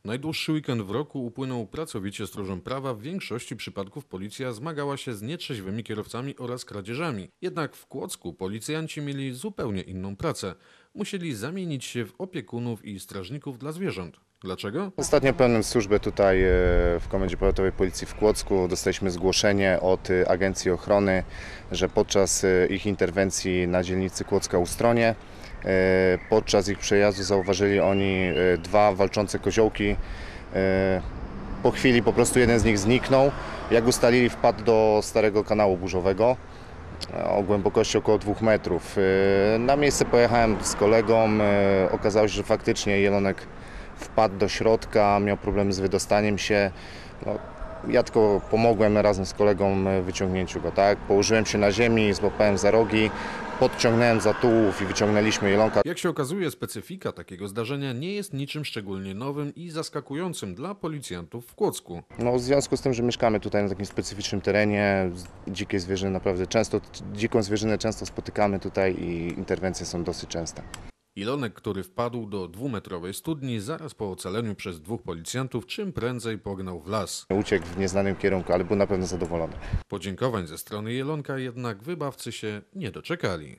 Najdłuższy weekend w roku upłynął pracowicie stróżom prawa. W większości przypadków policja zmagała się z nietrzeźwymi kierowcami oraz kradzieżami. Jednak w Kłodzku policjanci mieli zupełnie inną pracę. Musieli zamienić się w opiekunów i strażników dla zwierząt. Dlaczego? Ostatnio pełniłem służbę tutaj w Komendzie Powiatowej Policji w Kłodzku. Dostaliśmy zgłoszenie od Agencji Ochrony, że podczas ich interwencji na dzielnicy Kłodzka Ustronie, podczas ich przejazdu zauważyli oni dwa walczące koziołki. Po chwili po prostu jeden z nich zniknął. Jak ustalili, wpadł do starego kanału burzowego o głębokości około 2 metrów. Na miejsce pojechałem z kolegą. Okazało się, że faktycznie jelonek wpadł do środka, miał problemy z wydostaniem się. Ja tylko pomogłem razem z kolegą w wyciągnięciu go. Tak? Położyłem się na ziemi, złapałem za rogi, podciągnąłem za tułów i wyciągnęliśmy jelonka. Jak się okazuje, specyfika takiego zdarzenia nie jest niczym szczególnie nowym i zaskakującym dla policjantów w Kłodzku. W związku z tym, że mieszkamy tutaj na takim specyficznym terenie, dzikie zwierzyny naprawdę często, dziką zwierzynę często spotykamy tutaj i interwencje są dosyć częste. Jelonek, który wpadł do 2-metrowej studni, zaraz po ocaleniu przez 2 policjantów czym prędzej pognał w las. Uciekł w nieznanym kierunku, ale był na pewno zadowolony. Podziękowań ze strony jelonka jednak wybawcy się nie doczekali.